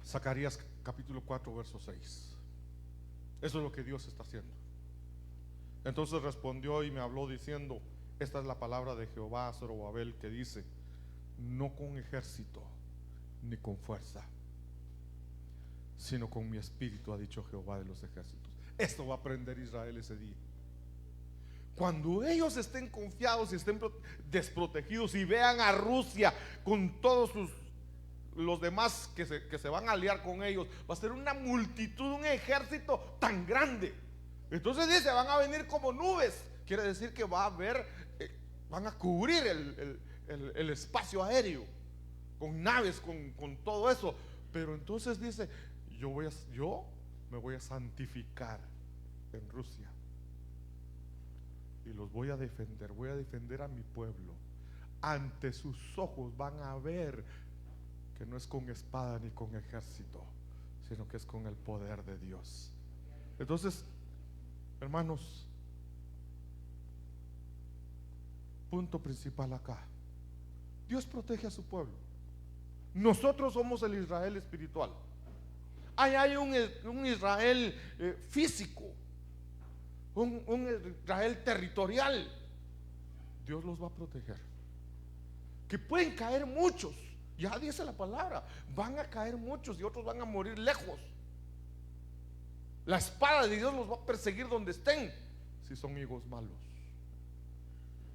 Zacarías capítulo 4 verso 6. Eso es lo que Dios está haciendo. Entonces respondió y me habló diciendo: esta es la palabra de Jehová a Zorobabel, que dice: no con ejército ni con fuerza, sino con mi espíritu, ha dicho Jehová de los ejércitos. Esto va a aprender Israel ese día. Cuando ellos estén confiados y estén desprotegidos y vean a Rusia con todos los demás que se van a aliar con ellos, va a ser una multitud, un ejército tan grande. Entonces dice, van a venir como nubes. Quiere decir que va a haber, van a cubrir el espacio aéreo con naves, con todo eso. Pero entonces dice, yo me voy a santificar en Rusia y los voy a defender a mi pueblo. Ante sus ojos van a ver que no es con espada ni con ejército, sino que es con el poder de Dios. Entonces, hermanos, punto principal acá: Dios protege a su pueblo. Nosotros somos el Israel espiritual. Hay un Israel físico, un Israel territorial. Dios los va a proteger. Que pueden caer muchos, ya dice la palabra, van a caer muchos y otros van a morir lejos. La espada de Dios los va a perseguir donde estén, si son higos malos.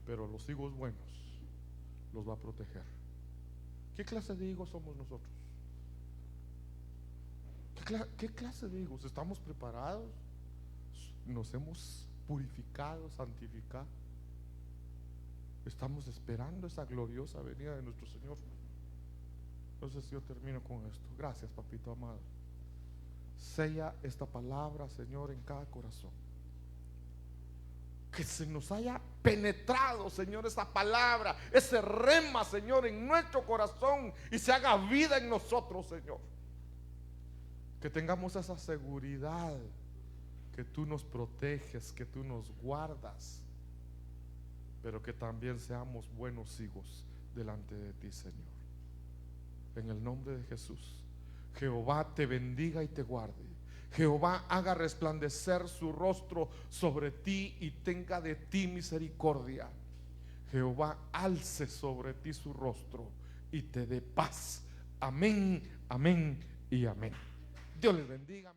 Pero los higos buenos los va a proteger. ¿Qué clase de higos somos nosotros? ¿Qué clase de higos? ¿Estamos preparados? ¿Nos hemos purificado, santificado? Estamos esperando esa gloriosa venida de nuestro Señor. Entonces yo termino con esto. Gracias, papito amado. Sella esta palabra, Señor, en cada corazón. Que se nos haya penetrado, Señor, esa palabra, ese rema, Señor, en nuestro corazón, y se haga vida en nosotros, Señor. Que tengamos esa seguridad que tú nos proteges, que tú nos guardas, pero que también seamos buenos hijos delante de ti, Señor. En el nombre de Jesús, Jehová te bendiga y te guarde. Jehová haga resplandecer su rostro sobre ti y tenga de ti misericordia. Jehová alce sobre ti su rostro y te dé paz. Amén, amén y amén. Dios les bendiga.